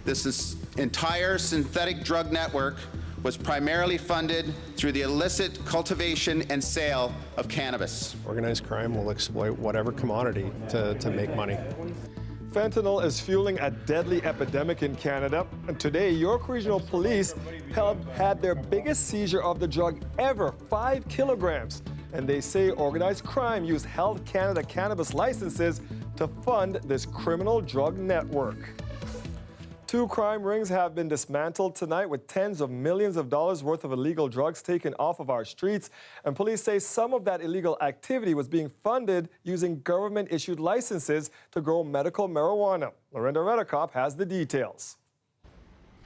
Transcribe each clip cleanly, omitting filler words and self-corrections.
This entire synthetic drug network was primarily funded through the illicit cultivation and sale of cannabis. Organized crime will exploit whatever commodity to make money. Fentanyl is fueling a deadly epidemic in Canada. And today, York Regional Police had their biggest seizure of the drug ever, 5 kilograms. And they say organized crime used Health Canada cannabis licenses to fund this criminal drug network. 2 crime rings have been dismantled tonight with tens of millions of dollars worth of illegal drugs taken off of our streets. And police say some of that illegal activity was being funded using government-issued licenses to grow medical marijuana. Lorenda Redekop has the details.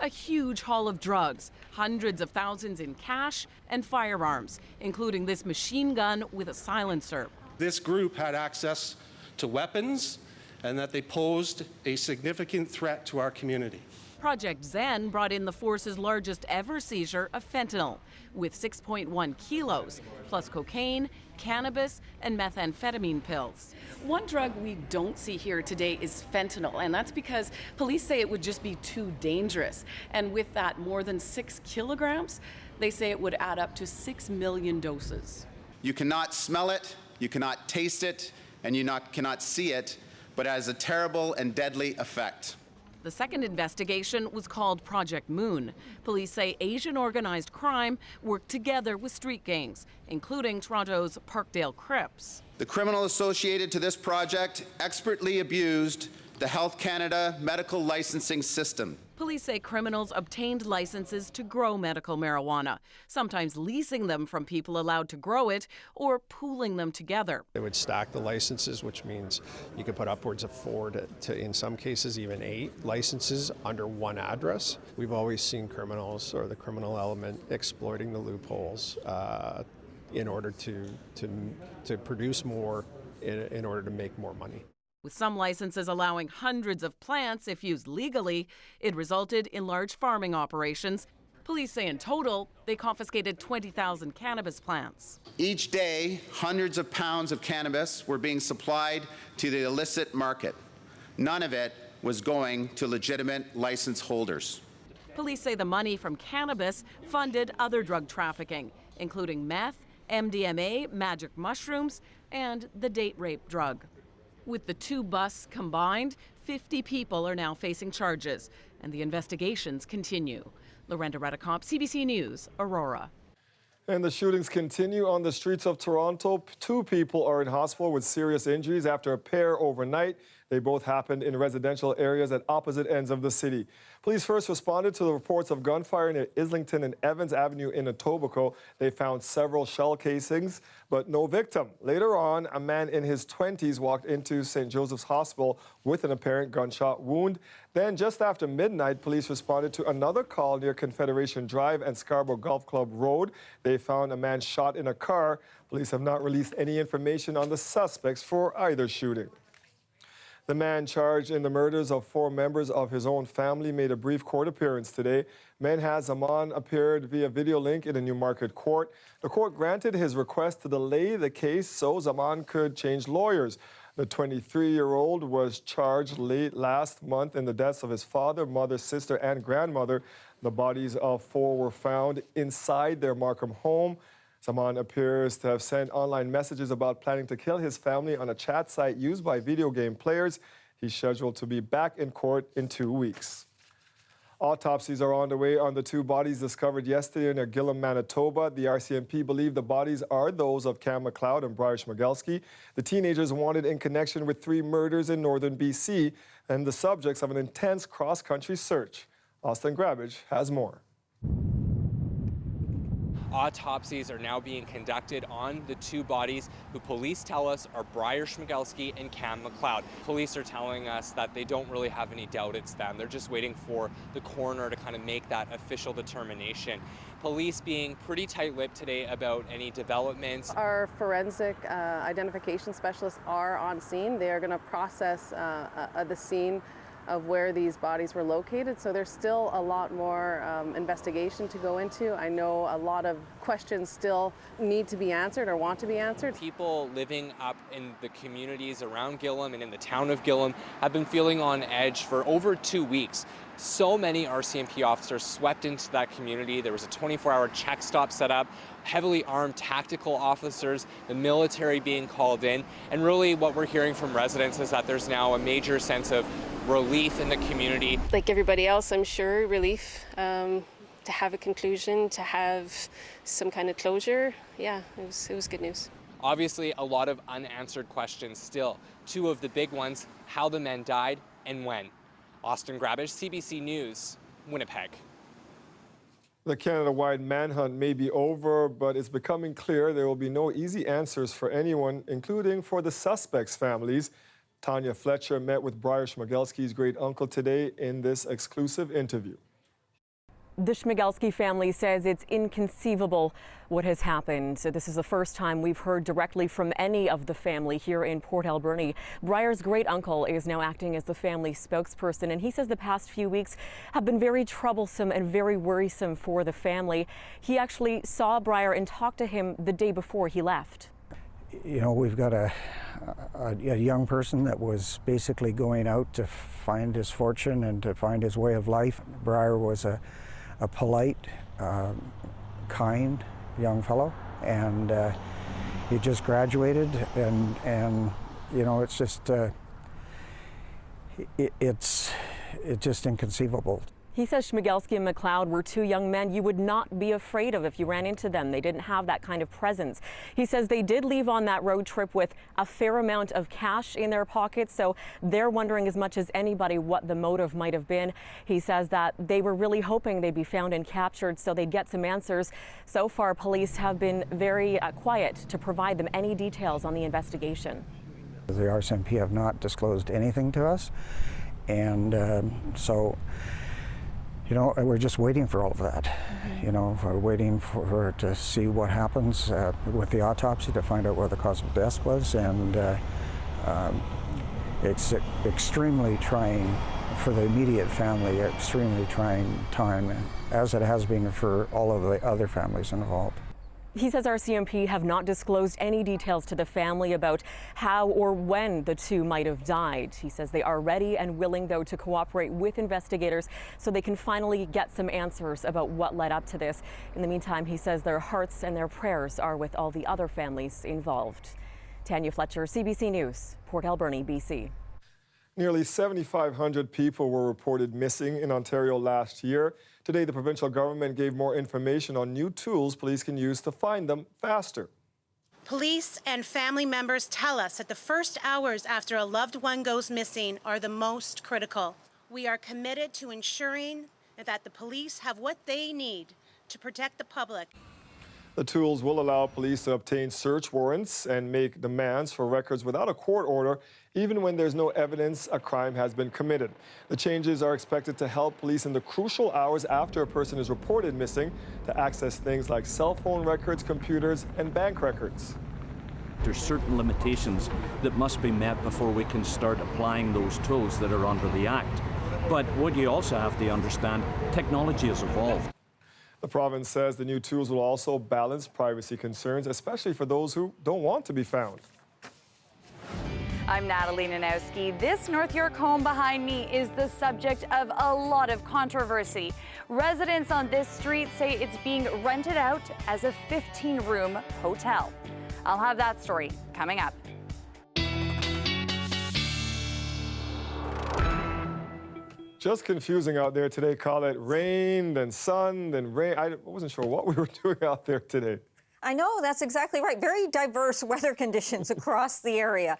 A huge haul of drugs, hundreds of thousands in cash and firearms, including this machine gun with a silencer. This group had access to weapons and that they posed a significant threat to our community. Project Zen brought in the force's largest ever seizure of fentanyl, with 6.1 kilos, plus cocaine, cannabis, and methamphetamine pills. One drug we don't see here today is fentanyl, and that's because police say it would just be too dangerous. And with that more than 6 kilograms, they say it would add up to 6 million doses. You cannot smell it, you cannot taste it, and you cannot see it, but it has a terrible and deadly effect. The second investigation was called Project Moon. Police say Asian organized crime worked together with street gangs, including Toronto's Parkdale Crips. The criminal associated to this project expertly abused the Health Canada medical licensing system. Police say criminals obtained licenses to grow medical marijuana, sometimes leasing them from people allowed to grow it or pooling them together. They would stack the licenses, which means you could put upwards of 4 to in some cases, even 8 licenses under one address. We've always seen criminals or the criminal element exploiting the loopholes in order to produce more, in order to make more money. With some licenses allowing hundreds of plants if used legally, it resulted in large farming operations. Police say in total, they confiscated 20,000 cannabis plants. Each day, hundreds of pounds of cannabis were being supplied to the illicit market. None of it was going to legitimate license holders. Police say the money from cannabis funded other drug trafficking, including meth, MDMA, magic mushrooms, and the date rape drug. With the 2 busts combined, 50 people are now facing charges, and the investigations continue. Lorenda Redekop, CBC News, Aurora. And the shootings continue on the streets of Toronto. 2 people are in hospital with serious injuries after a pair overnight. They both happened in residential areas at opposite ends of the city. Police first responded to the reports of gunfire near Islington and Evans Avenue in Etobicoke. They found several shell casings, but no victim. Later on, a man in his 20s walked into St. Joseph's Hospital with an apparent gunshot wound. Then, just after midnight, police responded to another call near Confederation Drive and Scarborough Golf Club Road. They found a man shot in a car. Police have not released any information on the suspects for either shooting. The man charged in the murders of 4 members of his own family made a brief court appearance today. Menhaz Zaman appeared via video link in a Newmarket court. The court granted his request to delay the case so Zaman could change lawyers. The 23-year-old was charged late last month in the deaths of his father, mother, sister, and grandmother. The bodies of 4 were found inside their Markham home. Zaman appears to have sent online messages about planning to kill his family on a chat site used by video game players. He's scheduled to be back in court in 2 weeks. Autopsies are on the way on the 2 bodies discovered yesterday near Gillam, Manitoba. The RCMP believe the bodies are those of Cam McLeod and Briar Schmigelski. The teenagers wanted in connection with 3 murders in northern BC and the subjects of an intense cross-country search. Austin Grabbage has more. Autopsies are now being conducted on the 2 bodies who police tell us are Briar Schmigelski and Cam McLeod. Police are telling us that they don't really have any doubt it's them. They're just waiting for the coroner to kind of make that official determination. Police being pretty tight-lipped today about any developments. Our forensic identification specialists are on scene. They are going to process the scene of where these bodies were located. So there's still a lot more investigation to go into. I know a lot of questions still need to be answered or want to be answered. People living up in the communities around Gillam and in the town of Gillam have been feeling on edge for over 2 weeks. So many RCMP officers swept into that community. There was a 24-hour check stop set up, heavily armed tactical officers, the military being called in. And really what we're hearing from residents is that there's now a major sense of relief in the community. Like everybody else, I'm sure, relief to have a conclusion, to have some kind of closure. Yeah, it was good news. Obviously, a lot of unanswered questions still. Two of the big ones, how the men died and when. Austin Grabish, CBC News, Winnipeg. The Canada-wide manhunt may be over, but it's becoming clear there will be no easy answers for anyone, including for the suspects' families. Tanya Fletcher met with Briar Schmigelski's great-uncle today in this exclusive interview. The Schmigelski family says it's inconceivable what has happened. So this is the first time we've heard directly from any of the family here in Port Alberni. Briar's great-uncle is now acting as the family spokesperson, and he says the past few weeks have been very troublesome and very worrisome for the family. He actually saw Briar and talked to him the day before he left. You know, we've got a young person that was basically going out to find his fortune and to find his way of life. Briar was a polite, kind young fellow, and he just graduated, and you know, it's just it's just inconceivable. He says Schmigelski and McLeod were two young men you would not be afraid of if you ran into them. They didn't have that kind of presence. He says they did leave on that road trip with a fair amount of cash in their pockets, so they're wondering as much as anybody what the motive might have been. He says that they were really hoping they'd be found and captured so they'd get some answers. So far, police have been very quiet to provide them any details on the investigation. The RCMP have not disclosed anything to us, and so you know, we're just waiting for all of that. You know, we're waiting for to see what happens with the autopsy to find out what the cause of death was, and it's extremely trying for the immediate family, extremely trying time, as it has been for all of the other families involved. He says RCMP have not disclosed any details to the family about how or when the two might have died. He says they are ready and willing, though, to cooperate with investigators so they can finally get some answers about what led up to this. In the meantime, he says their hearts and their prayers are with all the other families involved. Tanya Fletcher, CBC News, Port Alberni, BC. Nearly 7,500 people were reported missing in Ontario last year. Today, the provincial government gave more information on new tools police can use to find them faster. Police and family members tell us that the first hours after a loved one goes missing are the most critical. We are committed to ensuring that the police have what they need to protect the public. The tools will allow police to obtain search warrants and make demands for records without a court order, even when there's no evidence a crime has been committed. The changes are expected to help police in the crucial hours after a person is reported missing to access things like cell phone records, computers, and bank records. There's certain limitations that must be met before we can start applying those tools that are under the Act. But what you also have to understand, technology has evolved. The province says the new tools will also balance privacy concerns, especially for those who don't want to be found. I'm Natalie Nanowski. This North York home behind me is the subject of a lot of controversy. Residents on this street say it's being rented out as a 15-room hotel. I'll have that story coming up. Just confusing out there today. Call it rain, then sun, then rain. I wasn't sure what we were doing out there today. I know, that's exactly right. Very diverse weather conditions across the area.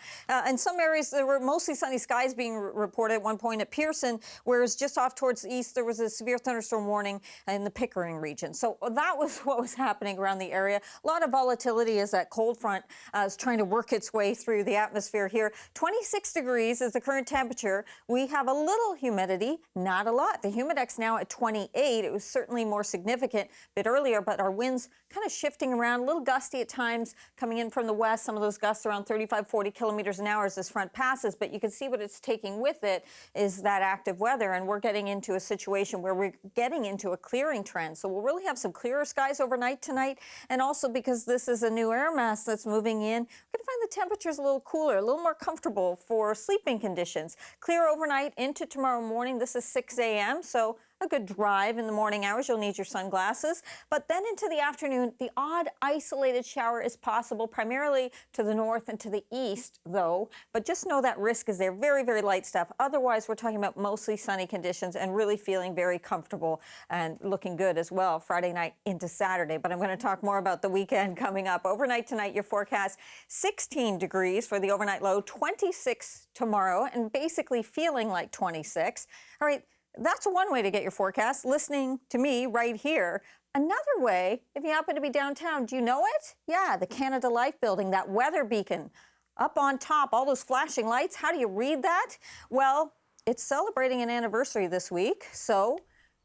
In some areas, there were mostly sunny skies being reported at one point at Pearson, whereas just off towards the east, there was a severe thunderstorm warning in the Pickering region. So that was what was happening around the area. A lot of volatility as that cold front is trying to work its way through the atmosphere here. 26 degrees is the current temperature. We have a little humidity, not a lot. The humidex now at 28. It was certainly more significant a bit earlier, but our winds kind of shifting around around, a little gusty at times coming in from the west. Some of those gusts around 35, 40 kilometers an hour as this front passes. But you can see what it's taking with it is that active weather. And we're getting into a situation where we're getting into a clearing trend. So we'll really have some clearer skies overnight tonight. And also because this is a new air mass that's moving in, we're going to find the temperatures a little cooler, a little more comfortable for sleeping conditions. Clear overnight into tomorrow morning. This is 6 a.m. So a good drive in the morning hours. You'll need your sunglasses. But then into the afternoon, the odd isolated shower is possible, primarily to the north and to the east, though. But just know that risk is there. Very, very light stuff. Otherwise, we're talking about mostly sunny conditions and really feeling very comfortable and looking good as well Friday night into Saturday. But I'm going to talk more about the weekend coming up. Overnight tonight, your forecast 16 degrees for the overnight low, 26 tomorrow, and basically feeling like 26. All right. That's one way to get your forecast, listening to me right here. Another way, if you happen to be downtown, do you know it? Yeah, the Canada Life building, that weather beacon up on top, all those flashing lights. How do you read that? Well, it's celebrating an anniversary this week. So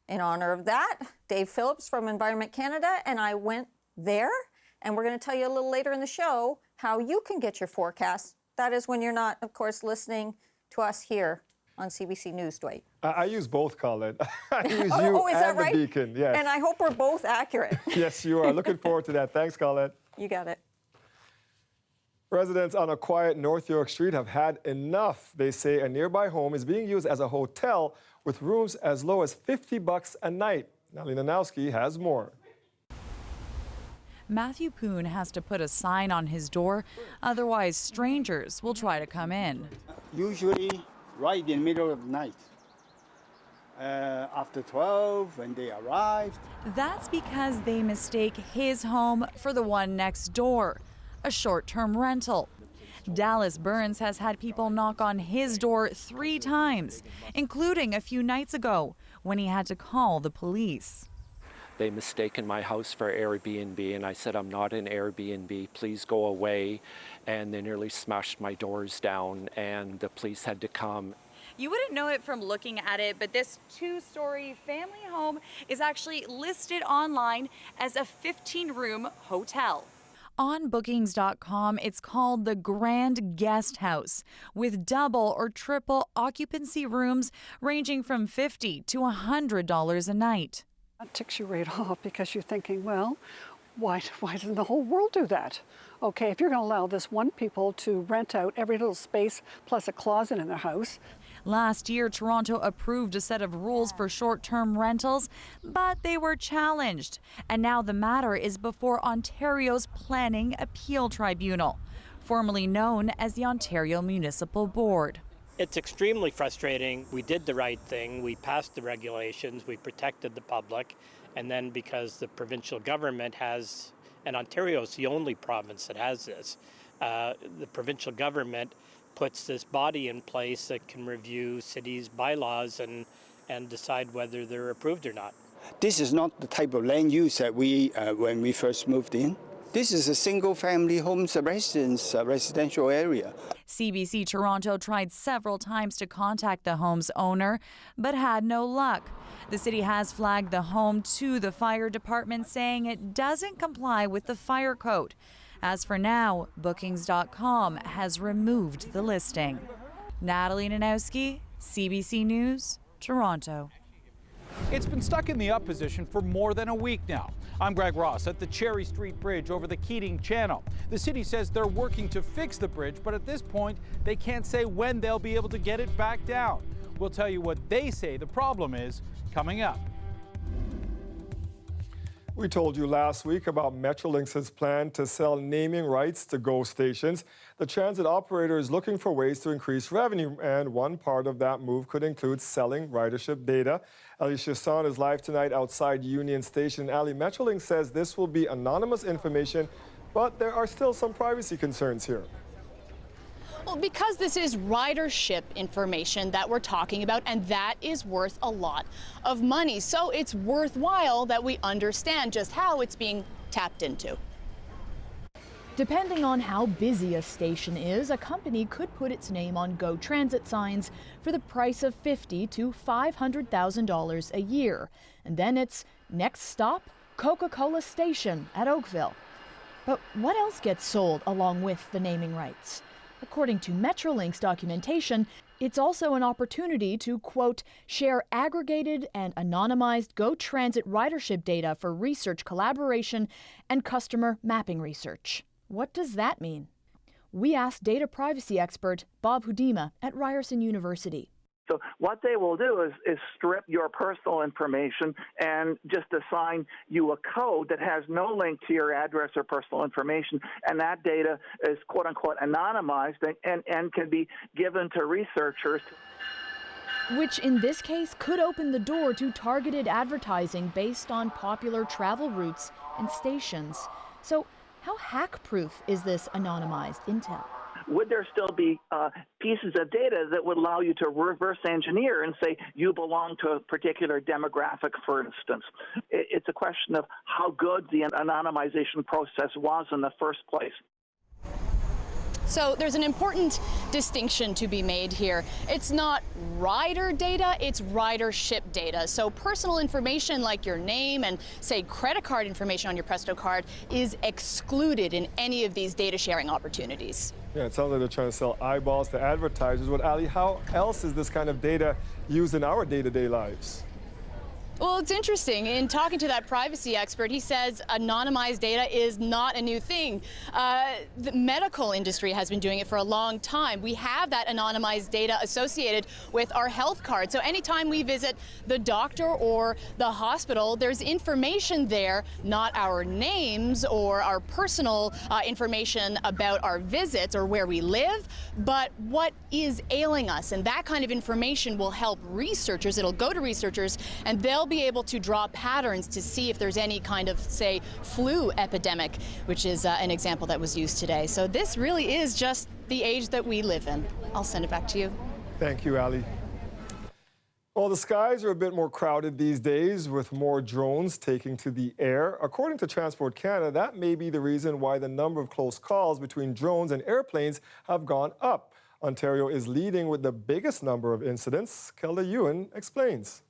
in honor of that, Dave Phillips from Environment Canada and I went there. And we're going to tell you a little later in the show how you can get your forecast. That is when you're not, of course, listening to us here on CBC News, Dwight. I use both, Colin. I use you is that and right? the beacon, yes. And I hope we're both accurate. Yes, you are. Looking forward to that. Thanks, Colin. You got it. Residents on a quiet North York street have had enough. They say a nearby home is being used as a hotel with rooms as low as $50 a night. Natalie Nanowski has more. Matthew Poon has to put a sign on his door, otherwise strangers will try to come in. Usually right in the middle of the night. After 12, when they arrived. That's because they mistake his home for the one next door, a short-term rental. Dallas Burns has had people knock on his door 3 times, including a few nights ago when he had to call the police. They mistaken my house for Airbnb, and I said, I'm not an Airbnb, please go away. And they nearly smashed my doors down, and the police had to come. You wouldn't know it from looking at it, but this 2-story family home is actually listed online as a 15-room hotel. On Bookings.com, it's called the Grand Guest House, with double or triple occupancy rooms ranging from $50 to $100 a night. That ticks you right off because you're thinking, well, why doesn't the whole world do that? Okay, if you're going to allow this one people to rent out every little space plus a closet in their house. Last year, Toronto approved a set of rules for short-term rentals, but they were challenged. And now the matter is before Ontario's Planning Appeal Tribunal, formerly known as the Ontario Municipal Board. It's extremely frustrating. We did the right thing. We passed the regulations. We protected the public. And then because the provincial government has, and Ontario is the only province that has this, the provincial government puts this body in place that can review cities' bylaws and decide whether they're approved or not. This is not the type of land use that we, when we first moved in. This is a single-family homes residential area. CBC Toronto tried several times to contact the home's owner, but had no luck. The city has flagged the home to the fire department, saying it doesn't comply with the fire code. As for now, Bookings.com has removed the listing. Natalie Nanowski, CBC News, Toronto. It's been stuck in the up position for more than a week now. I'm Greg Ross at the Cherry Street Bridge over the Keating Channel. The city says they're working to fix the bridge, but at this point, they can't say when they'll be able to get it back down. We'll tell you what they say the problem is coming up. We told you last week about Metrolinx's plan to sell naming rights to GO stations. The transit operator is looking for ways to increase revenue, and one part of that move could include selling ridership data. Alicia Son is live tonight outside Union Station. Ali, Metrolinx says this will be anonymous information, but there are still some privacy concerns here. Well, because this is ridership information that we're talking about, and that is worth a lot of money. So it's worthwhile that we understand just how it's being tapped into. Depending on how busy a station is, a company could put its name on GO Transit signs for the price of $50,000 to $500,000 a year. And then it's next stop, Coca-Cola Station at Oakville. But what else gets sold along with the naming rights? According to Metrolink's documentation, it's also an opportunity to, quote, share aggregated and anonymized GO Transit ridership data for research collaboration and customer mapping research. What does that mean? We asked data privacy expert Bob Hudima at Ryerson University. So what they will do is strip your personal information and just assign you a code that has no link to your address or personal information, and that data is quote-unquote anonymized and can be given to researchers. Which in this case could open the door to targeted advertising based on popular travel routes and stations. So how hack-proof is this anonymized intel? Would there still be pieces of data that would allow you to reverse engineer and say you belong to a particular demographic, for instance? It's a question of how good the anonymization process was in the first place. So there's an important distinction to be made here. It's not rider data, it's ridership data. So personal information like your name and, say, credit card information on your Presto card is excluded in any of these data sharing opportunities. Yeah, it sounds like they're trying to sell eyeballs to advertisers. But Ali, how else is this kind of data used in our day-to-day lives? Well, it's interesting. In talking to that privacy expert, he says anonymized data is not a new thing. The medical industry has been doing it for a long time. We have that anonymized data associated with our health card. So anytime we visit the doctor or the hospital, there's information there, not our names or our personal information about our visits or where we live, but what is ailing us. And that kind of information will help researchers. It'll go to researchers, and they'll be able to draw patterns to see if there's any kind of, say, flu epidemic, which is an example that was used today. So this really is just the age that we live in. I'll send it back to you. Thank you, Ali. Well, the skies are a bit more crowded these days with more drones taking to the air. According to Transport Canada, that may be the reason why the number of close calls between drones and airplanes have gone up. Ontario is leading with the biggest number of incidents. Kelda Ewan explains.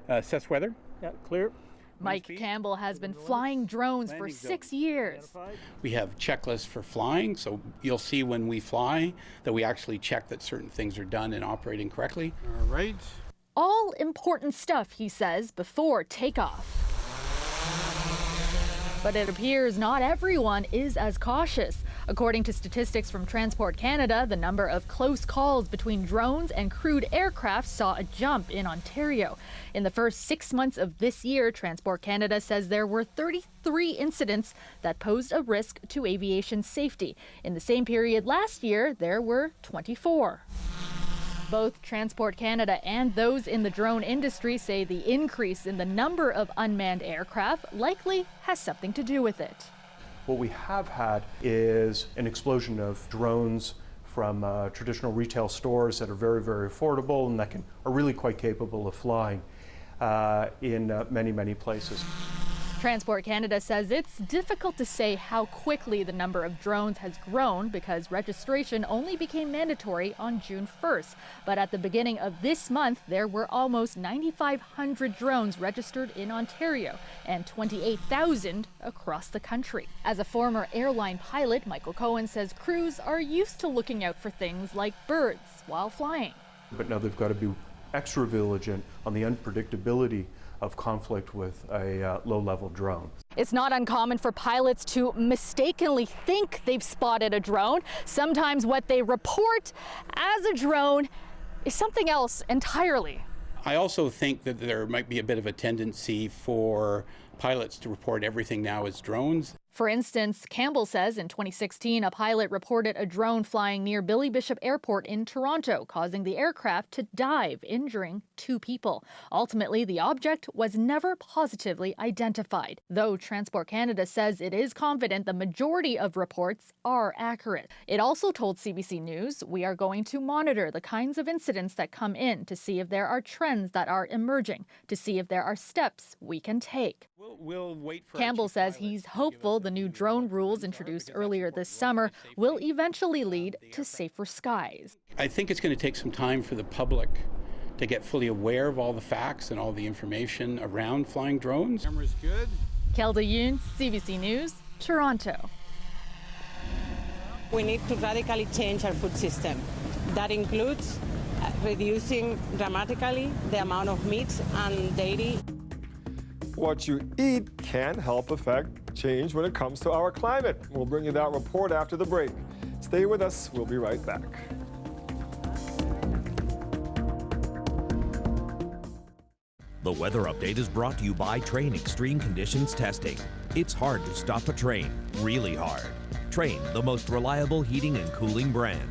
Assess weather. Yeah, clear. Mike Campbell has been flying drones for 6 years. We have checklists for flying, so you'll see when we fly that we actually check that certain things are done and operating correctly. All right. All important stuff, he says, before takeoff. But it appears not everyone is as cautious. According to statistics from Transport Canada, the number of close calls between drones and crewed aircraft saw a jump in Ontario. In the first 6 months of this year, Transport Canada says there were 33 incidents that posed a risk to aviation safety. In the same period last year, there were 24. Both Transport Canada and those in the drone industry say the increase in the number of unmanned aircraft likely has something to do with it. What we have had is an explosion of drones from traditional retail stores that are very, very affordable and that are really quite capable of flying in many, many places. Transport Canada says it's difficult to say how quickly the number of drones has grown because registration only became mandatory on June 1st. But at the beginning of this month, there were almost 9,500 drones registered in Ontario and 28,000 across the country. As a former airline pilot, Michael Cohen says crews are used to looking out for things like birds while flying. But now they've got to be extra vigilant on the unpredictability of conflict with a low-level drone. It's not uncommon for pilots to mistakenly think they've spotted a drone. Sometimes what they report as a drone is something else entirely. I also think that there might be a bit of a tendency for pilots to report everything now as drones. For instance, Campbell says in 2016, a pilot reported a drone flying near Billy Bishop Airport in Toronto, causing the aircraft to dive, injuring 2 people. Ultimately, the object was never positively identified, though Transport Canada says it is confident the majority of reports are accurate. It also told CBC News, "We are going to monitor the kinds of incidents that come in to see if there are trends that are emerging, to see if there are steps we can take." We'll wait for Campbell says he's hopeful the new drone rules introduced earlier this summer will eventually lead to safer skies. I think it's going to take some time for the public to get fully aware of all the facts and all the information around flying drones. Camera's good. Kelda Yoon, CBC News, Toronto. We need to radically change our food system. That includes reducing dramatically the amount of meat and dairy. What you eat can help affect change when it comes to our climate. We'll bring you that report after the break. Stay with us. We'll be right back. The weather update is brought to you by Train Extreme Conditions Testing. It's hard to stop a train, really hard. Train, the most reliable heating and cooling brand.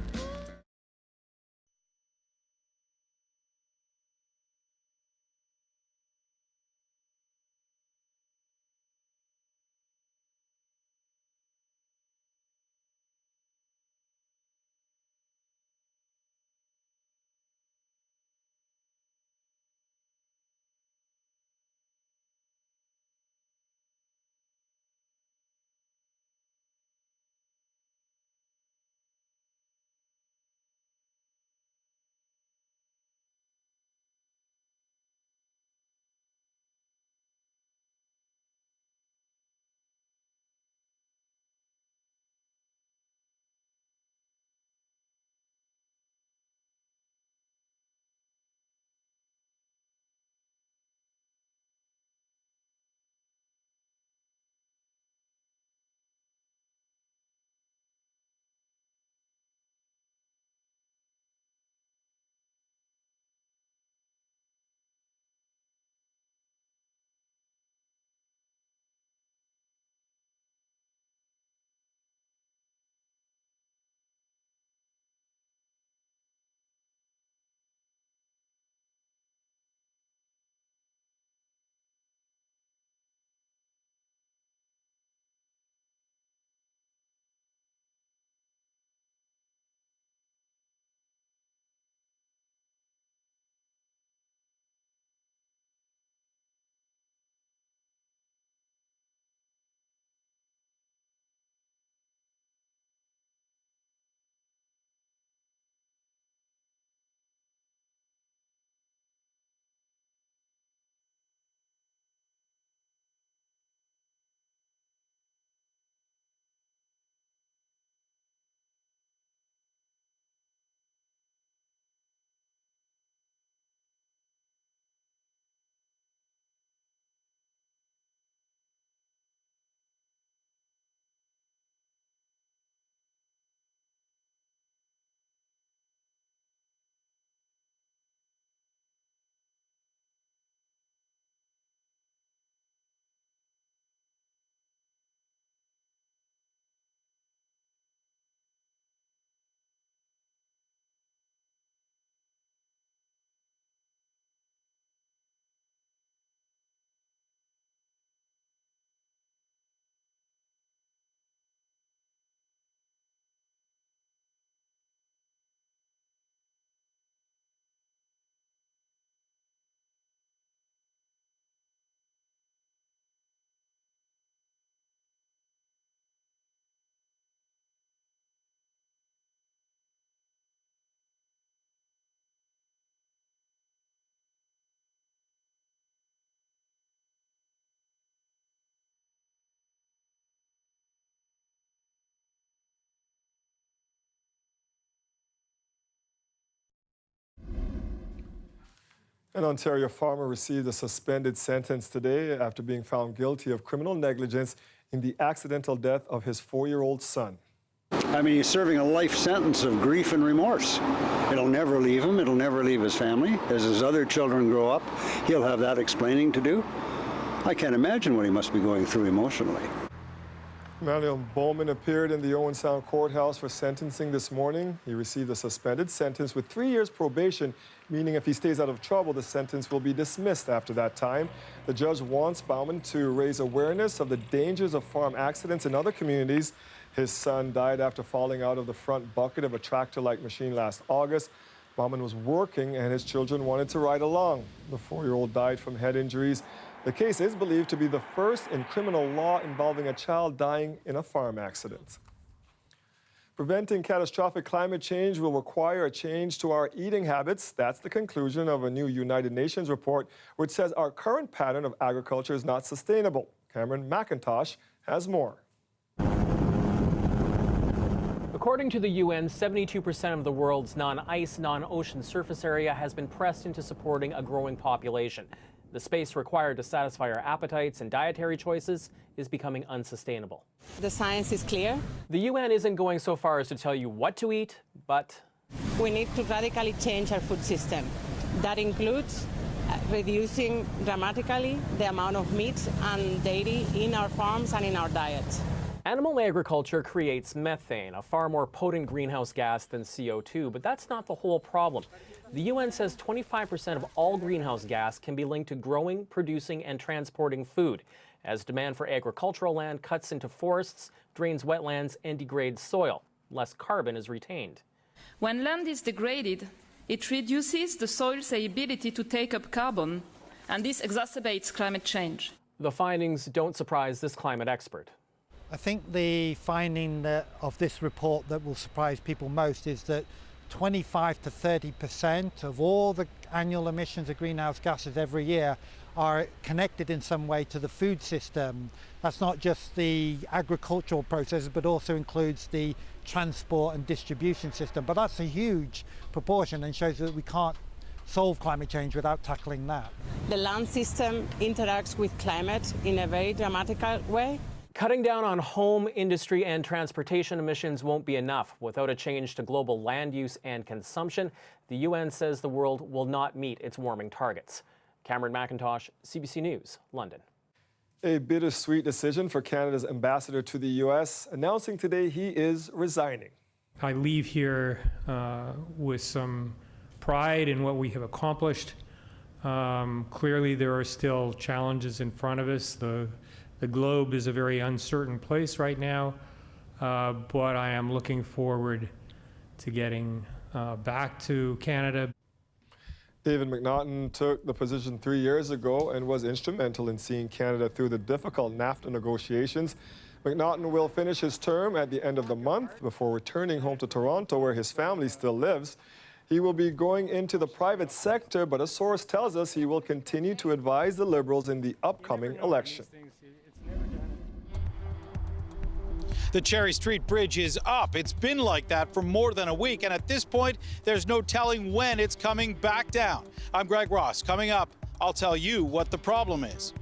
An Ontario farmer received a suspended sentence today after being found guilty of criminal negligence in the accidental death of his 4-year-old son. I mean, he's serving a life sentence of grief and remorse. It'll never leave him. It'll never leave his family. As his other children grow up, he'll have that explaining to do. I can't imagine what he must be going through emotionally. Manuel Bowman appeared in the Owen Sound Courthouse for sentencing this morning. He received a suspended sentence with 3 years probation, meaning if he stays out of trouble, the sentence will be dismissed after that time. The judge wants Bowman to raise awareness of the dangers of farm accidents in other communities. His son died after falling out of the front bucket of a tractor-like machine last August. Bowman was working and his children wanted to ride along. The 4-year-old died from head injuries. The case is believed to be the first in criminal law involving a child dying in a farm accident. Preventing catastrophic climate change will require a change to our eating habits. That's the conclusion of a new United Nations report, which says our current pattern of agriculture is not sustainable. Cameron McIntosh has more. According to the UN, 72% of the world's non-ice, non-ocean surface area has been pressed into supporting a growing population. The space required to satisfy our appetites and dietary choices is becoming unsustainable. The science is clear. The UN isn't going so far as to tell you what to eat, but we need to radically change our food system. That includes reducing dramatically the amount of meat and dairy in our farms and in our diets. Animal agriculture creates methane, a far more potent greenhouse gas than CO2, but that's not the whole problem. The UN says 25% of all greenhouse gas can be linked to growing, producing, and transporting food, as demand for agricultural land cuts into forests, drains wetlands, and degrades soil. Less carbon is retained. When land is degraded, it reduces the soil's ability to take up carbon, and this exacerbates climate change. The findings don't surprise this climate expert. I think the finding of this report that will surprise people most is that 25 to 30% of all the annual emissions of greenhouse gases every year are connected in some way to the food system. That's not just the agricultural processes, but also includes the transport and distribution system. But that's a huge proportion and shows that we can't solve climate change without tackling that. The land system interacts with climate in a very dramatic way. Cutting down on home, industry, and transportation emissions won't be enough. Without a change to global land use and consumption, the UN says the world will not meet its warming targets. Cameron McIntosh, CBC News, London. A bittersweet decision for Canada's ambassador to the U.S., announcing today he is resigning. I leave here with some pride in what we have accomplished. Clearly, there are still challenges in front of us. The globe is a very uncertain place right now, but I am looking forward to getting back to Canada. David McNaughton took the position 3 years ago and was instrumental in seeing Canada through the difficult NAFTA negotiations. McNaughton will finish his term at the end of the month before returning home to Toronto, where his family still lives. He will be going into the private sector, but a source tells us he will continue to advise the Liberals in the upcoming election. The Cherry Street Bridge is up. It's been like that for more than a week, and at this point, there's no telling when it's coming back down. I'm Greg Ross. Coming up, I'll tell you what the problem is.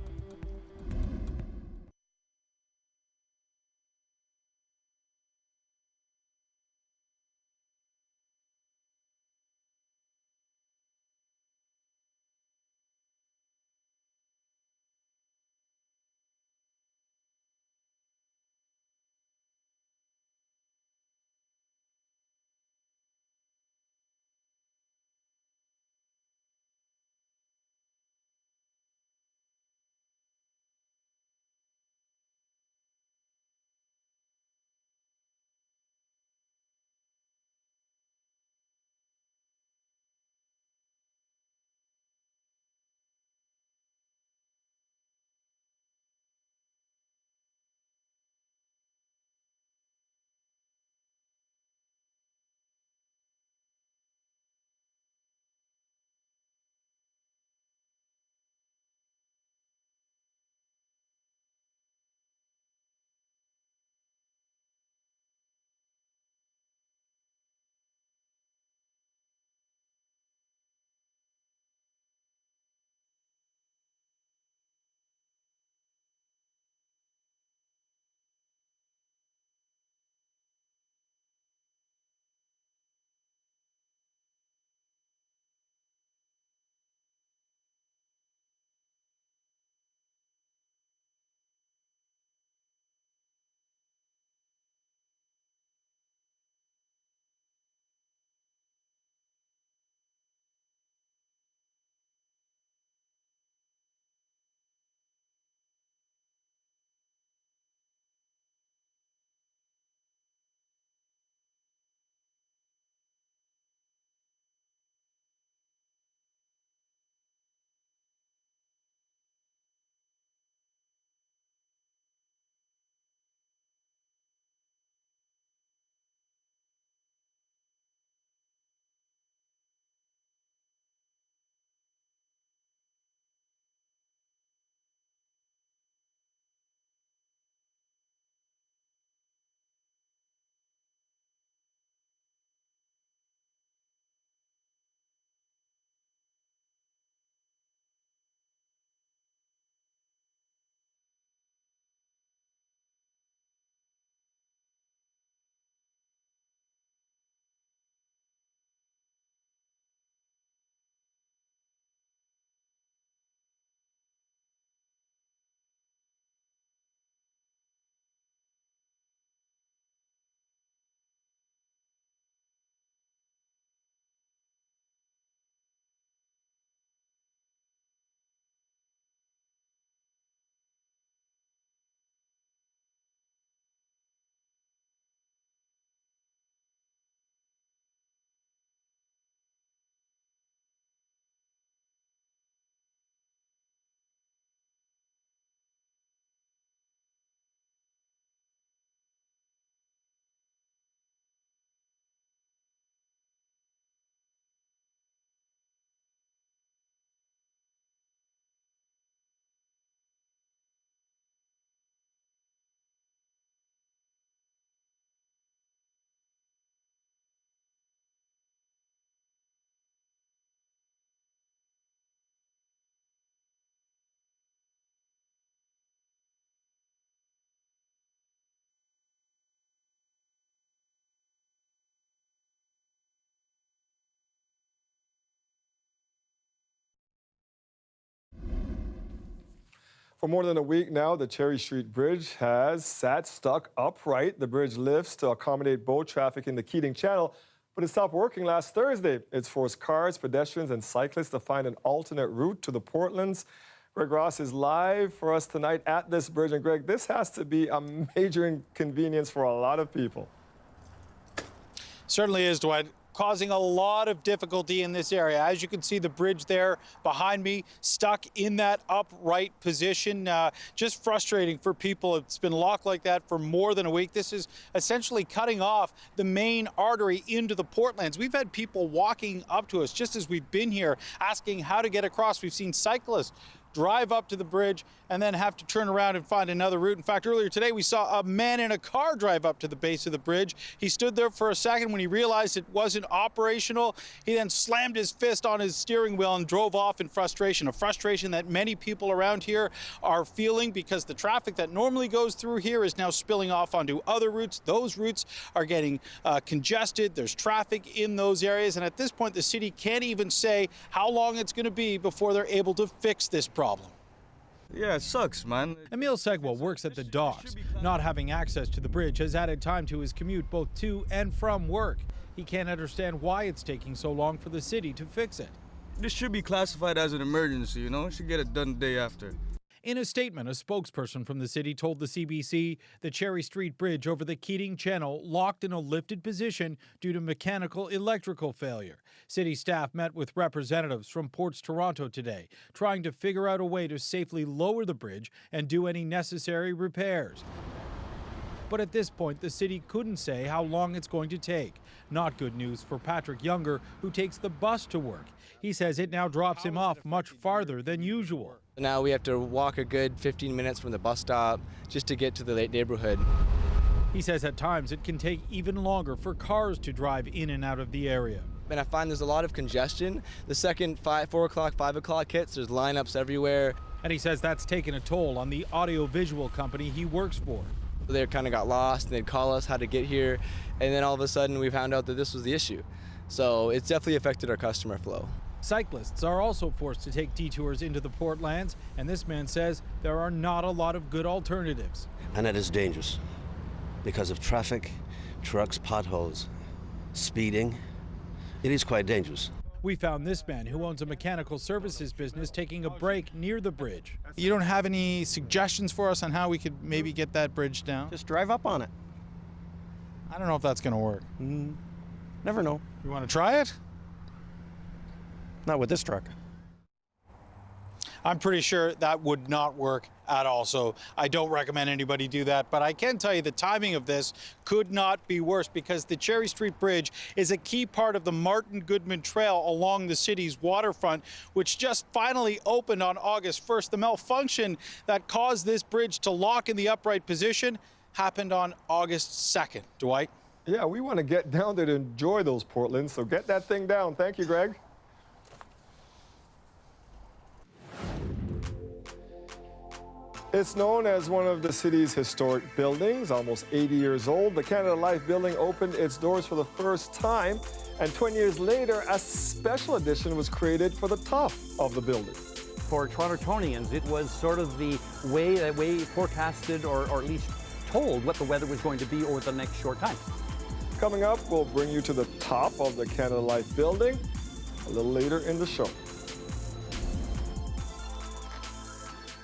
For more than a week now, the Cherry Street Bridge has sat stuck upright. The bridge lifts to accommodate boat traffic in the Keating Channel, but it stopped working last Thursday. It's forced cars, pedestrians, and cyclists to find an alternate route to the Portlands. Greg Ross is live for us tonight at this bridge. And Greg, this has to be a major inconvenience for a lot of people. Certainly is, Dwight, causing a lot of difficulty in this area. As you can see, the bridge there behind me stuck in that upright position. Just frustrating for people. It's been locked like that for more than a week. This is essentially cutting off the main artery into the Portlands. We've had people walking up to us just as we've been here asking how to get across. We've seen cyclists drive up to the bridge and then have to turn around and find another route. In fact, earlier today, we saw a man in a car drive up to the base of the bridge. He stood there for a second. When he realized it wasn't operational, he then slammed his fist on his steering wheel and drove off in frustration, a frustration that many people around here are feeling because the traffic that normally goes through here is now spilling off onto other routes. Those routes are getting congested. There's traffic in those areas. And at this point, the city can't even say how long it's going to be before they're able to fix this problem. Yeah, it sucks, man. Emil Segwa works at the docks. Not having access to the bridge has added time to his commute both to and from work. He can't understand why it's taking so long for the city to fix it. This should be classified as an emergency, you know? It should get it done the day after. In a statement, a spokesperson from the city told the CBC the Cherry Street Bridge over the Keating Channel locked in a lifted position due to mechanical electrical failure. City staff met with representatives from Ports Toronto today, trying to figure out a way to safely lower the bridge and do any necessary repairs. But at this point, the city couldn't say how long it's going to take. Not good news for Patrick Younger, who takes the bus to work. He says it now drops him off much farther than usual. Now we have to walk a good 15 minutes from the bus stop just to get to the neighborhood. He says at times it can take even longer for cars to drive in and out of the area. And I find there's a lot of congestion. The second 4 o'clock, 5 o'clock hits, there's lineups everywhere. And he says that's taken a toll on the audiovisual company he works for. They kind of got lost and they'd call us how to get here. And then all of a sudden we found out that this was the issue. So it's definitely affected our customer flow. Cyclists are also forced to take detours into the Portlands, and this man says there are not a lot of good alternatives. And it is dangerous because of traffic, trucks, potholes, speeding. It is quite dangerous. We found this man who owns a mechanical services business taking a break near the bridge. You don't have any suggestions for us on how we could maybe get that bridge down? Just drive up on it. I don't know if that's going to work. Never know. You want to try it? Not with this truck. I'm pretty sure that would not work at all, so I don't recommend anybody do that. But I can tell you the timing of this could not be worse because the Cherry Street Bridge is a key part of the Martin Goodman Trail along the city's waterfront, which just finally opened on August 1st. The malfunction that caused this bridge to lock in the upright position happened on August 2nd. Dwight? Yeah, we want to get down there to enjoy those Portlands, so get that thing down. Thank you, Greg. It's known as one of the city's historic buildings, almost 80 years old. The Canada Life building opened its doors for the first time, and 20 years later, a special edition was created for the top of the building. For Torontonians, it was sort of the way that we forecasted or at least told what the weather was going to be over the next short time. Coming up, we'll bring you to the top of the Canada Life building a little later in the show.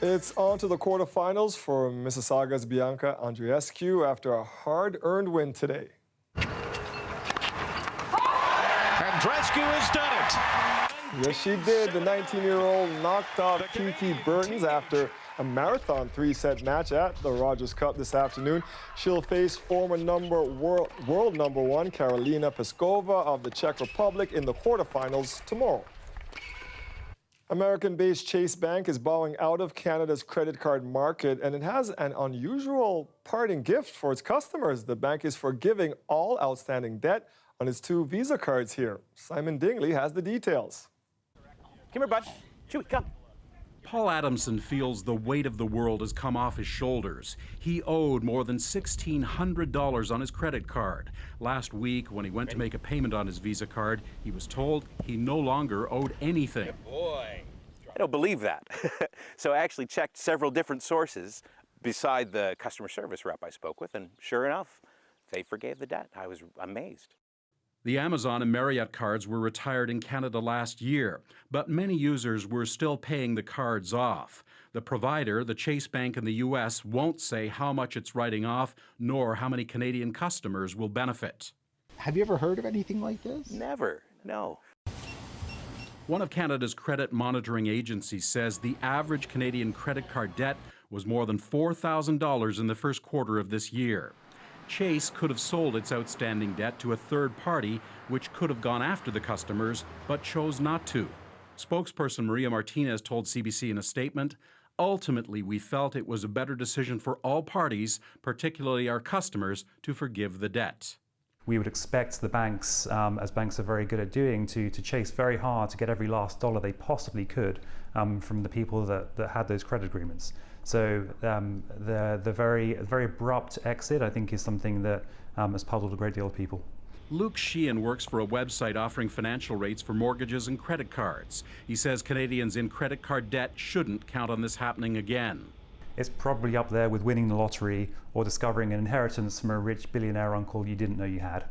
It's on to the quarterfinals for Mississauga's Bianca Andreescu after a hard-earned win today. Andreescu has done it. Yes, she did. The 19-year-old knocked off Kiki Burtons after a marathon 3-set match at the Rogers Cup this afternoon. She'll face former world number one Karolina Pliskova of the Czech Republic in the quarterfinals tomorrow. American-based Chase Bank is bowing out of Canada's credit card market, and it has an unusual parting gift for its customers. The bank is forgiving all outstanding debt on its 2 Visa cards here. Simon Dingley has the details. Come here, bud. Chewy, come. Paul Adamson feels the weight of the world has come off his shoulders. He owed more than $1,600 on his credit card. Last week, when he went to make a payment on his Visa card, he was told he no longer owed anything. Good boy. I don't believe that. So I actually checked several different sources beside the customer service rep I spoke with, and sure enough, they forgave the debt. I was amazed. The Amazon and Marriott cards were retired in Canada last year, but many users were still paying the cards off. The provider, the Chase Bank in the U.S., won't say how much it's writing off, nor how many Canadian customers will benefit. Have you ever heard of anything like this? Never, no. One of Canada's credit monitoring agencies says the average Canadian credit card debt was more than $4,000 in the first quarter of this year. Chase could have sold its outstanding debt to a third party, which could have gone after the customers, but chose not to. Spokesperson Maria Martinez told CBC in a statement, "Ultimately, we felt it was a better decision for all parties, particularly our customers, to forgive the debt." We would expect the banks, as banks are very good at doing, to chase very hard to get every last dollar they possibly could from the people that had those credit agreements. So the very abrupt exit, I think, is something that has puzzled a great deal of people. Luke Sheehan works for a website offering financial rates for mortgages and credit cards. He says Canadians in credit card debt shouldn't count on this happening again. It's probably up there with winning the lottery or discovering an inheritance from a rich billionaire uncle you didn't know you had.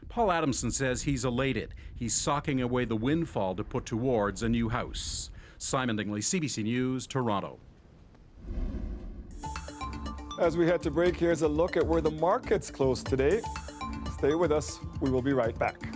Paul Adamson says he's elated. He's socking away the windfall to put towards a new house. Simon Dingley, CBC News, Toronto. As we head to break, here's a look at where the markets closed today. Stay with us. We will be right back.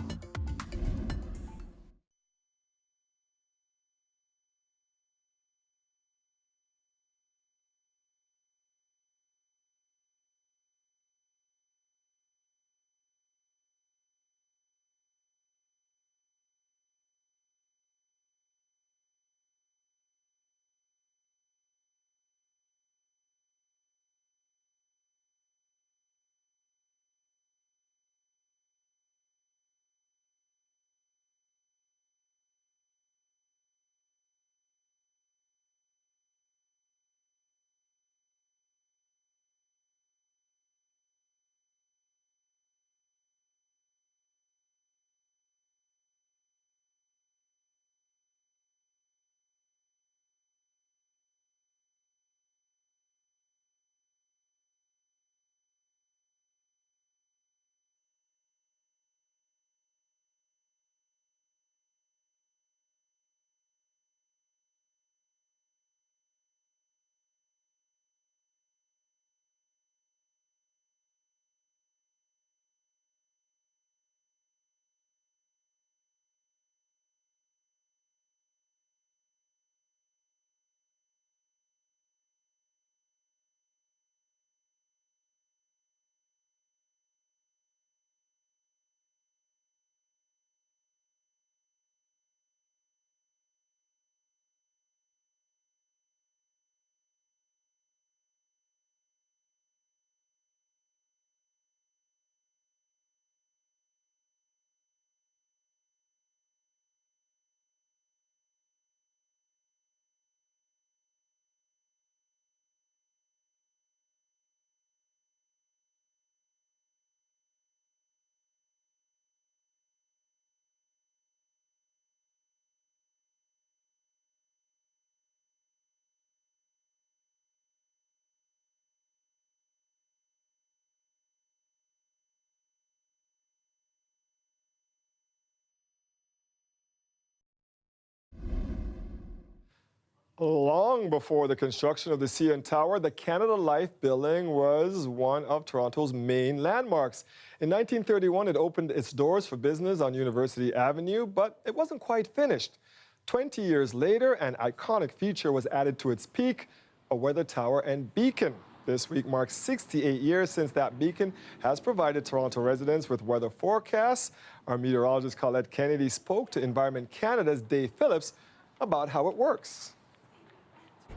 Long before the construction of the CN Tower, the Canada Life building was one of Toronto's main landmarks. In 1931, it opened its doors for business on University Avenue, but it wasn't quite finished. 20 years later, an iconic feature was added to its peak, a weather tower and beacon. This week marks 68 years since that beacon has provided Toronto residents with weather forecasts. Our meteorologist Colette Kennedy spoke to Environment Canada's Dave Phillips about how it works.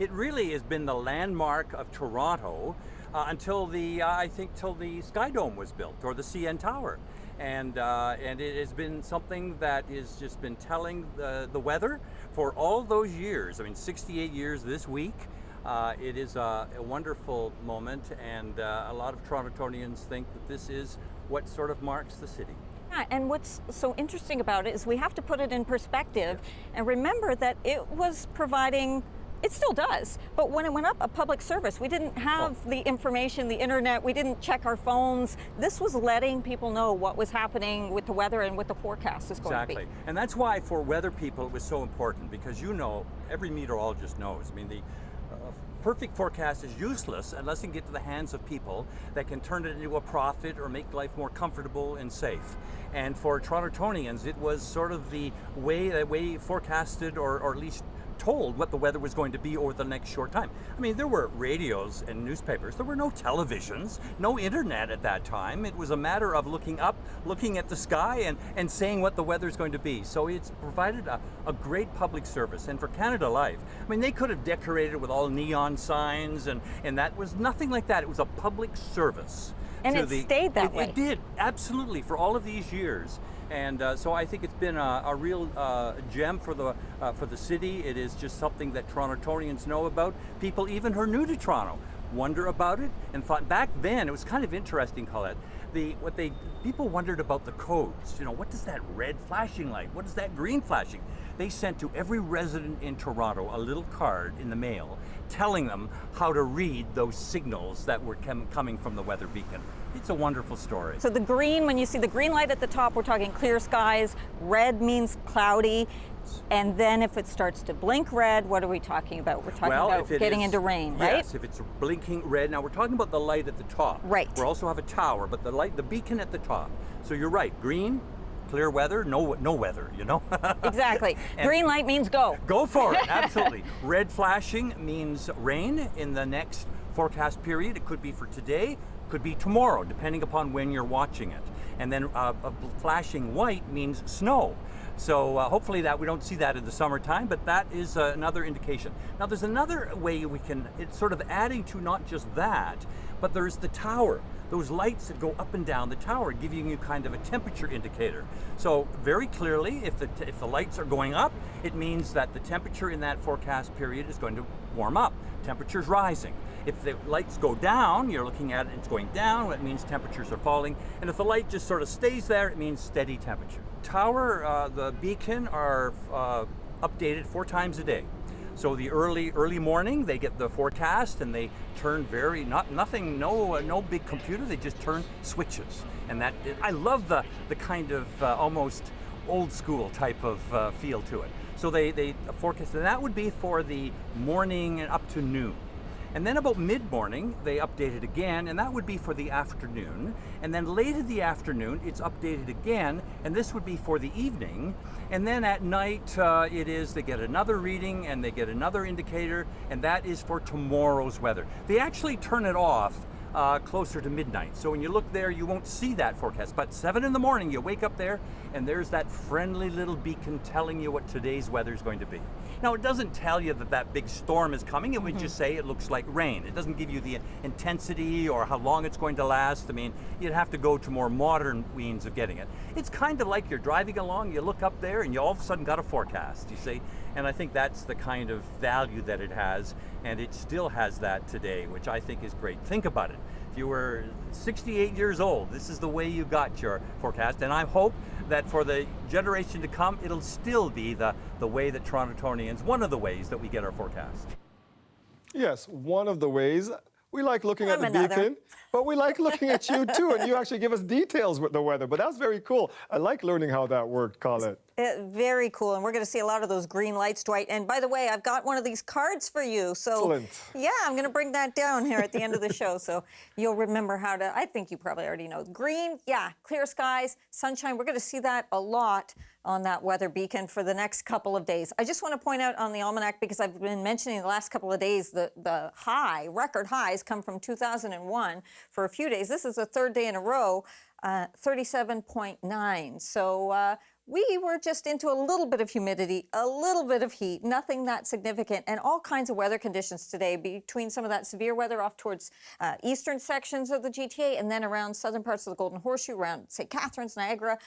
It really has been the landmark of Toronto until I think till the Sky Dome was built, or the CN Tower. And it has been something that has just been telling the weather for all those years. I mean, 68 years this week. It is a wonderful moment, and a lot of Torontonians think that this is what sort of marks the city. Yeah, and what's so interesting about it is we have to put it in perspective and remember that it was providing, it still does, but when it went up, a public service. We didn't have the information, the internet, we didn't check our phones. This was letting people know what was happening with the weather and what the forecast is going to be. Exactly, and that's why for weather people it was so important, because you know, every meteorologist knows, I mean, the perfect forecast is useless unless it can get to the hands of people that can turn it into a profit or make life more comfortable and safe. And for Torontonians, it was sort of the way forecasted or at least told what the weather was going to be over the next short time. I mean, there were radios and newspapers. There were no televisions, no internet at that time. It was a matter of looking up, looking at the sky, and saying what the weather is going to be. So it's provided a great public service. And for Canada Life, I mean, they could have decorated with all neon signs, and that was nothing like that. It was a public service. And it stayed that way. It did, absolutely, for all of these years. And so I think it's been a real gem for the city. It is just something that Torontonians know about. People even who are new to Toronto wonder about it and thought back then, it was kind of interesting, Colette. People wondered about the codes. You know, what does that red flashing light? What is that green flashing? They sent to every resident in Toronto a little card in the mail telling them how to read those signals that were coming from the weather beacon. It's a wonderful story. So the green, when you see the green light at the top, we're talking clear skies. Red means cloudy. And then if it starts to blink red, what are we talking about? We're talking about getting into rain, right? Yes, if it's blinking red. Now we're talking about the light at the top. Right. We also have a tower, but the beacon at the top. So you're right, green, clear weather, no weather, you know? Exactly. Green light means go. Go for it, absolutely. Red flashing means rain in the next forecast period. It could be for today, could be tomorrow, depending upon when you're watching it. And then flashing white means snow. So hopefully that we don't see that in the summertime, but that is another indication. Now there's another way we can, it's sort of adding to not just that, but there's the tower. Those lights that go up and down the tower giving you kind of a temperature indicator. So very clearly, if the lights are going up, it means that the temperature in that forecast period is going to warm up. Temperature's rising. If the lights go down, you're looking at it, it's going down, it means temperatures are falling. And if the light just sort of stays there, it means steady temperature. Tower, the beacon are updated 4 times a day. So the early morning, they get the forecast and they turn no big computer, they just turn switches. And I love the kind of almost old school type of feel to it. So they forecast, and that would be for the morning and up to noon. And then about mid-morning, they update it again, and that would be for the afternoon. And then late in the afternoon, it's updated again, and this would be for the evening. And then at night, they get another reading, and they get another indicator, and that is for tomorrow's weather. They actually turn it off closer to midnight. So when you look there, you won't see that forecast. But 7 in the morning, you wake up there, and there's that friendly little beacon telling you what today's weather is going to be. Now, it doesn't tell you that big storm is coming. It would just say it looks like rain. It doesn't give you the intensity or how long it's going to last. I mean, you'd have to go to more modern means of getting it. It's kind of like you're driving along, you look up there, and you all of a sudden got a forecast, you see? And I think that's the kind of value that it has, and it still has that today, which I think is great. Think about it. If you were 68 years old, this is the way you got your forecast, and I hope that for the generation to come, it'll still be the way that Torontonians, one of the ways that we get our forecast. Yes, one of the ways. We like looking at the beacon, but we like looking at you too, and you actually give us details with the weather, but that's very cool. I like learning how that worked, Colette. Very cool, and we're going to see a lot of those green lights, Dwight. And by the way, I've got one of these cards for you. So, excellent. Yeah, I'm going to bring that down here at the end of the show, so you'll remember how to. I think you probably already know. Green, yeah, clear skies, sunshine. We're going to see that a lot on that weather beacon for the next couple of days. I just want to point out on the almanac, because I've been mentioning the last couple of days, the record highs come from 2001 for a few days. This is the 3rd day in a row, 37.9. So we were just into a little bit of humidity, a little bit of heat, nothing that significant, and all kinds of weather conditions today between some of that severe weather off towards eastern sections of the GTA and then around southern parts of the Golden Horseshoe, around St. Catharines, Niagara,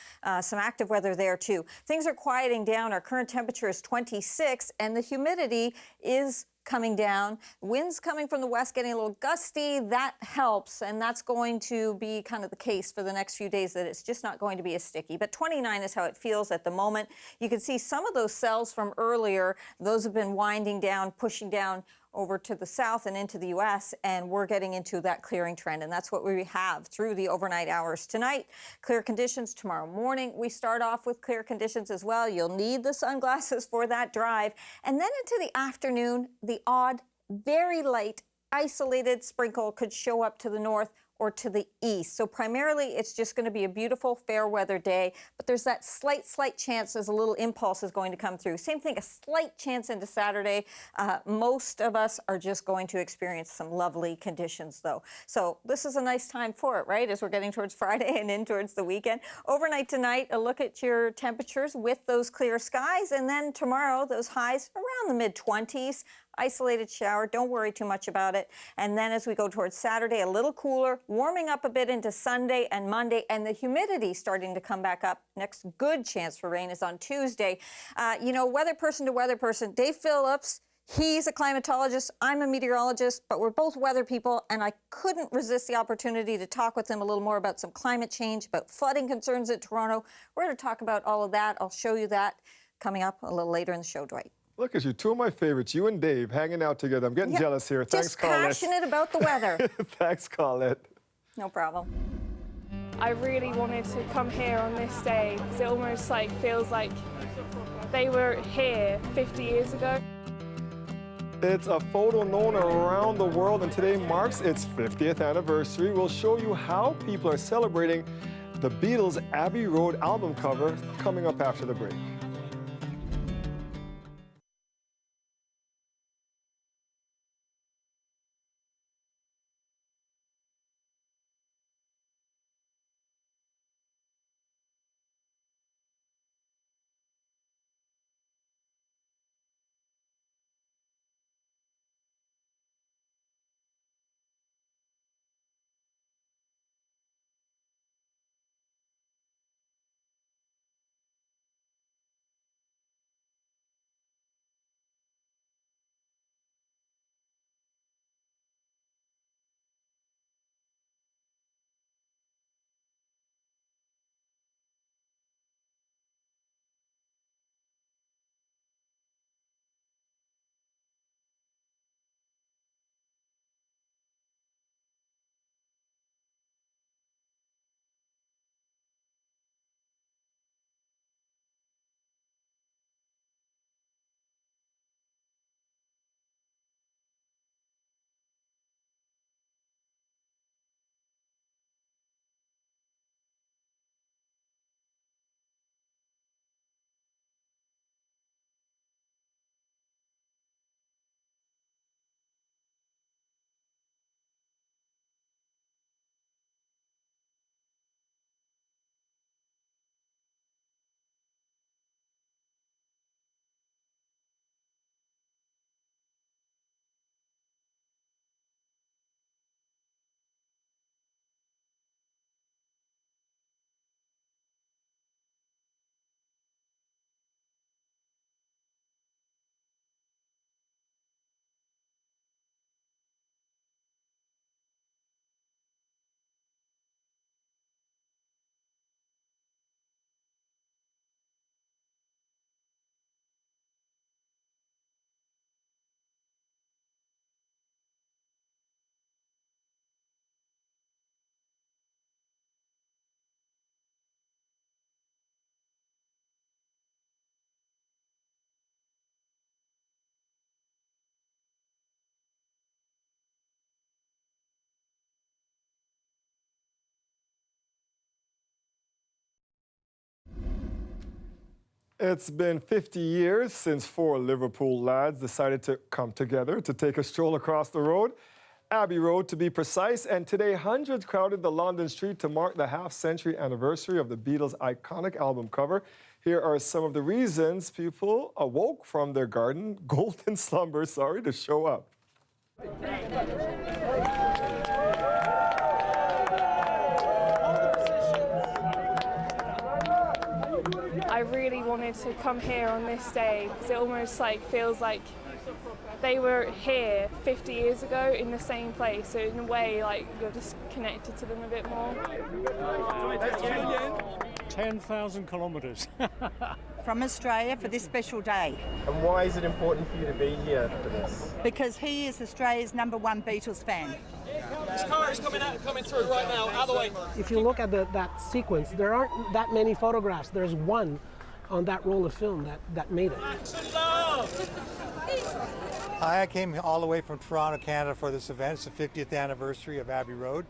some active weather there too. Things are quieting down. Our current temperature is 26 and the humidity is coming down. Winds coming from the west getting a little gusty. That helps, and that's going to be kind of the case for the next few days, that it's just not going to be as sticky. But 29 is how it feels at the moment. You can see some of those cells from earlier. Those have been winding down, pushing down over to the south and into the U.S., and we're getting into that clearing trend, and that's what we have through the overnight hours tonight. Clear conditions tomorrow morning. We start off with clear conditions as well. You'll need the sunglasses for that drive. And then into the afternoon, the odd, very light, isolated sprinkle could show up to the north or to the east. So primarily, it's just going to be a beautiful, fair weather day, but there's that slight chance as a little impulse is going to come through. Same thing, a slight chance into Saturday. Most of us are just going to experience some lovely conditions, though. So this is a nice time for it, right, as we're getting towards Friday and in towards the weekend. Overnight tonight, a look at your temperatures with those clear skies, and then tomorrow, those highs around the mid-20s. Isolated shower, don't worry too much about it. And then as we go towards Saturday, a little cooler, warming up a bit into Sunday and Monday, and the humidity starting to come back up. Next good chance for rain is on Tuesday. You know, weather person to weather person, Dave Phillips, he's a climatologist, I'm a meteorologist, but we're both weather people, and I couldn't resist the opportunity to talk with him a little more about some climate change, about flooding concerns at Toronto. We're going to talk about all of that. I'll show you that coming up a little later in the show, Dwight. Look at you, two of my favorites, you and Dave, hanging out together. I'm getting jealous here. Thanks, Colette. Just passionate about the weather. Thanks, Colette. No problem. I really wanted to come here on this day because it almost feels like they were here 50 years ago. It's a photo known around the world, and today marks its 50th anniversary. We'll show you how people are celebrating the Beatles' Abbey Road album cover coming up after the break. It's been 50 years since four Liverpool lads decided to come together to take a stroll across the road, Abbey Road to be precise, and today hundreds crowded the London street to mark the half-century anniversary of the Beatles' iconic album cover. Here are some of the reasons people awoke from their golden slumber, to show up. I really wanted to come here on this day because it almost feels like they were here 50 years ago in the same place, so in a way, like, you're just connected to them a bit more. 10,000 kilometres. From Australia for this special day. And why is it important for you to be here for this? Because he is Australia's #1 Beatles fan. This car is coming through right now, out of the way. If you look at that sequence, there aren't that many photographs. There's one on that roll of film that made it. I came all the way from Toronto, Canada for this event. It's the 50th anniversary of Abbey Road.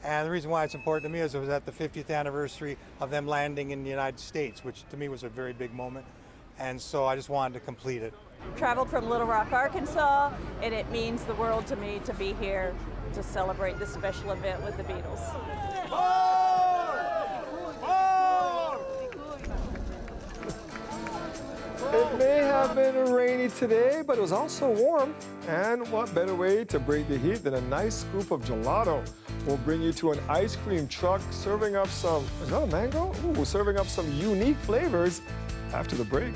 And the reason why it's important to me is it was at the 50th anniversary of them landing in the United States, which to me was a very big moment. And so I just wanted to complete it. Traveled from Little Rock, Arkansas, and it means the world to me to be here to celebrate this special event with the Beatles. It may have been rainy today, but it was also warm. And what better way to break the heat than a nice scoop of gelato? We'll bring you to an ice cream truck serving up some, is that a mango? Ooh, serving up some unique flavors after the break.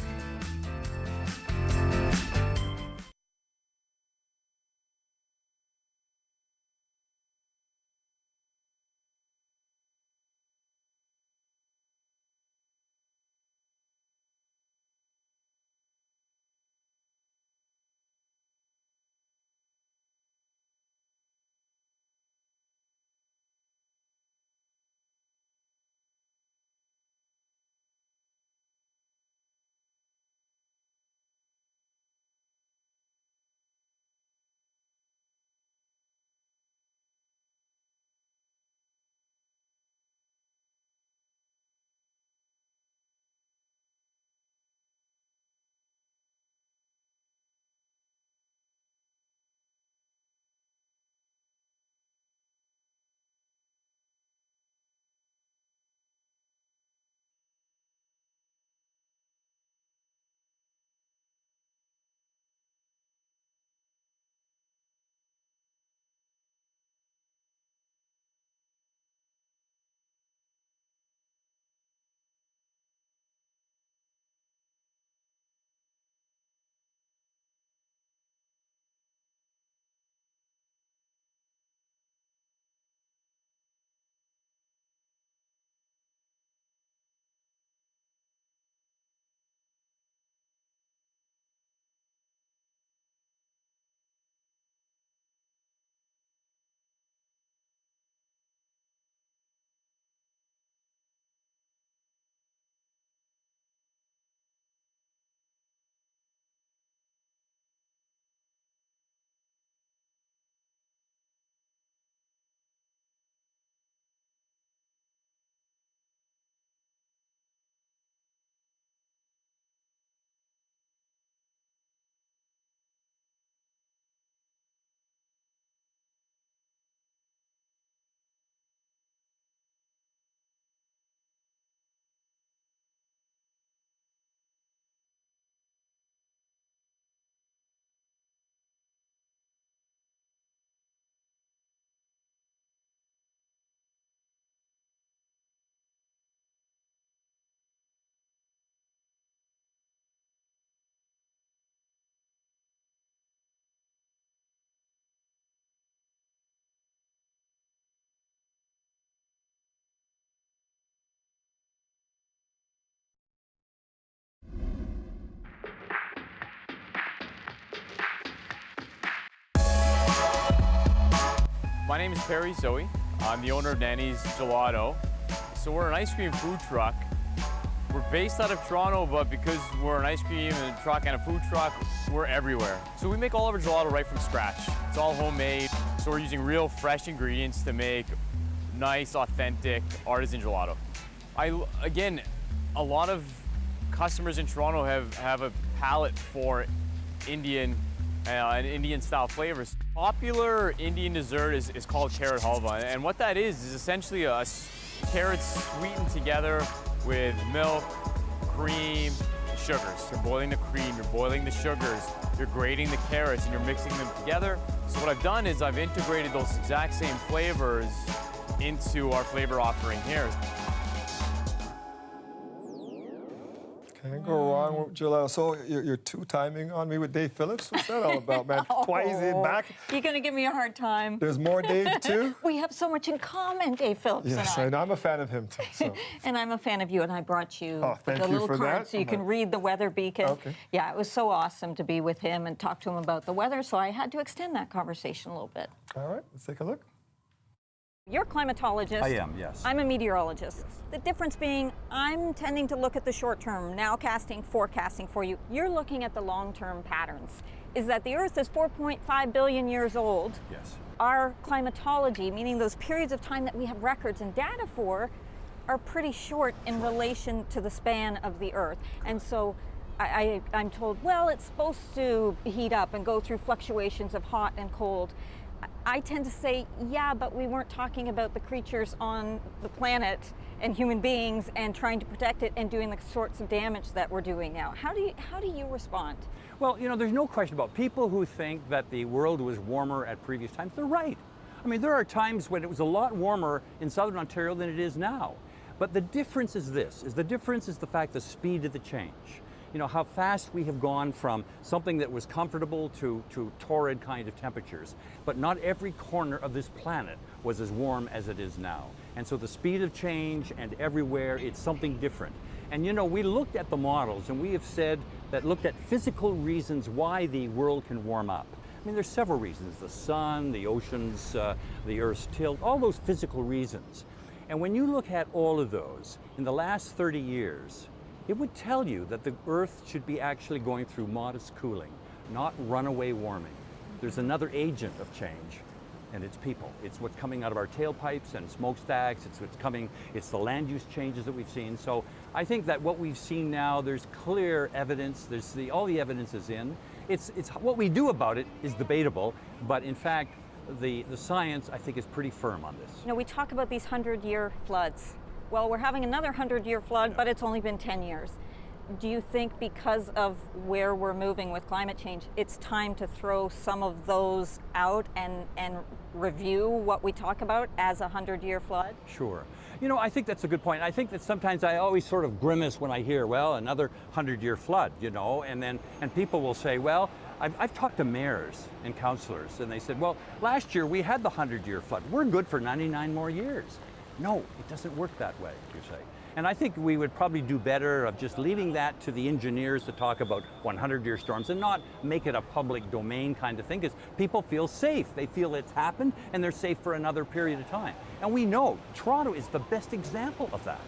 My name is Perry Zoe. I'm the owner of Nanny's Gelato. So we're an ice cream food truck. We're based out of Toronto, but because we're an ice cream and a truck and a food truck, we're everywhere. So we make all of our gelato right from scratch. It's all homemade. So we're using real fresh ingredients to make nice, authentic artisan gelato. Again, a lot of customers in Toronto have a palate for Indian and Indian style flavors. Popular Indian dessert is called carrot halwa, and what that is essentially carrots sweetened together with milk, cream, sugars. You're boiling the cream, you're boiling the sugars, you're grating the carrots, and you're mixing them together. So what I've done is I've integrated those exact same flavors into our flavor offering here. Can't go wrong with Gillette. So you're two-timing on me with Dave Phillips? What's that all about, man? Twice in back? You're going to give me a hard time. There's more Dave, too? We have so much in common, Dave Phillips Yes, and I. and I'm a fan of him, too. So. And I'm a fan of you, and I brought you thank the you little for card that. so you can read the weather beacon. Okay. Yeah, it was so awesome to be with him and talk to him about the weather, so I had to extend that conversation a little bit. All right, let's take a look. You're a climatologist. I am, yes. I'm a meteorologist. The difference being I'm tending to look at the short term, nowcasting, forecasting for you. You're looking at the long-term patterns. Is that the Earth is 4.5 billion years old. Yes. Our climatology, meaning those periods of time that we have records and data for, are pretty short in relation to the span of the Earth. And so I'm told, well, it's supposed to heat up and go through fluctuations of hot and cold. I tend to say, yeah, but we weren't talking about the creatures on the planet and human beings and trying to protect it and doing the sorts of damage that we're doing now. How do you respond? Well, you know, there's no question about people who think that the world was warmer at previous times. They're right. I mean, there are times when it was a lot warmer in southern Ontario than it is now. But the difference is this, the fact the speed of the change. You know, how fast we have gone from something that was comfortable to torrid kind of temperatures. But not every corner of this planet was as warm as it is now. And so the speed of change, and everywhere, it's something different. And you know, we looked at the models and we have said that looked at physical reasons why the world can warm up. I mean, there's several reasons: the sun, the oceans, the Earth's tilt, all those physical reasons. And when you look at all of those, in the last 30 years, it would tell you that the Earth should be actually going through modest cooling, not runaway warming. There's another agent of change, and it's people. It's what's coming out of our tailpipes and smokestacks. It's the land use changes that we've seen. So I think that what we've seen now, there's clear evidence. All the evidence is in. It's what we do about it is debatable, but in fact, the science, I think, is pretty firm on this. You know, we talk about these 100-year floods. Well, we're having another 100-year flood, but it's only been 10 years. Do you think because of where we're moving with climate change, it's time to throw some of those out and review what we talk about as a 100-year flood? Sure. You know, I think that's a good point. I think that sometimes I always sort of grimace when I hear, well, another 100-year flood, you know, and people will say, well, I've talked to mayors and councillors, and they said, well, last year we had the 100-year flood. We're good for 99 more years. No, it doesn't work that way, you say. And I think we would probably do better of just leaving that to the engineers to talk about 100-year storms and not make it a public domain kind of thing, because people feel safe. They feel it's happened and they're safe for another period of time. And we know Toronto is the best example of that,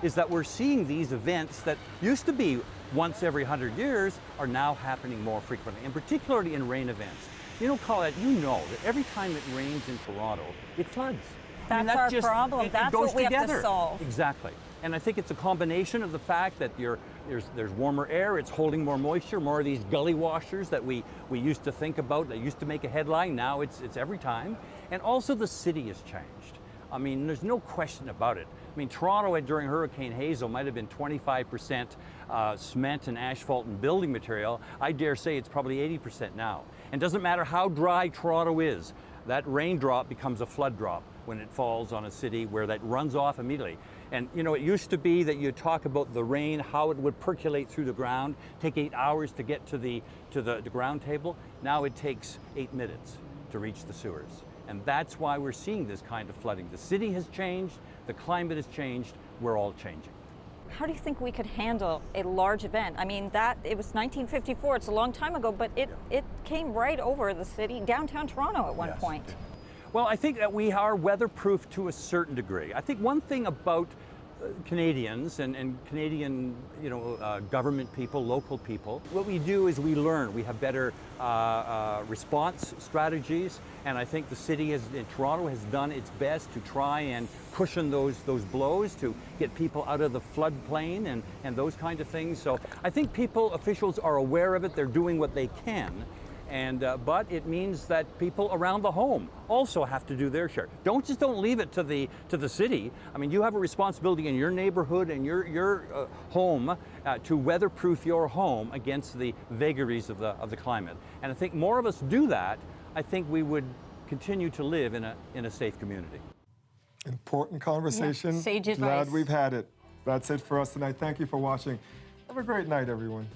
is that we're seeing these events that used to be once every 100 years are now happening more frequently, and particularly in rain events. You know, Colette, you know that every time it rains in Toronto, it floods. That's our problem. That's what we have to solve. Exactly. And I think it's a combination of the fact that there's warmer air, it's holding more moisture, more of these gully washers that we used to think about, that used to make a headline, now it's every time. And also the city has changed. I mean, there's no question about it. I mean, Toronto during Hurricane Hazel might have been 25% cement and asphalt and building material. I dare say it's probably 80% now. And it doesn't matter how dry Toronto is, that raindrop becomes a flood drop when it falls on a city where that runs off immediately. And you know, it used to be that you talk about the rain, how it would percolate through the ground, take 8 hours to get to the ground table. Now it takes 8 minutes to reach the sewers. And that's why we're seeing this kind of flooding. The city has changed, the climate has changed, we're all changing. How do you think we could handle a large event? I mean, it was 1954, it's a long time ago, but it came right over the city, downtown Toronto at one point. Yeah. Well, I think that we are weatherproof to a certain degree. I think one thing about Canadians and Canadian, you know, government people, local people, what we do is we learn. We have better response strategies, and I think the city in Toronto has done its best to try and cushion those blows to get people out of the floodplain and those kind of things. So I think officials are aware of it. They're doing what they can. But it means that people around the home also have to do their share. Don't leave it to the city. I mean, you have a responsibility in your neighborhood and your home to weatherproof your home against the vagaries of the climate. And I think more of us do that, I think we would continue to live in a safe community. Important conversation. Yeah, sage advice. Glad we've had it. That's it for us tonight. Thank you for watching. Have a great night, everyone.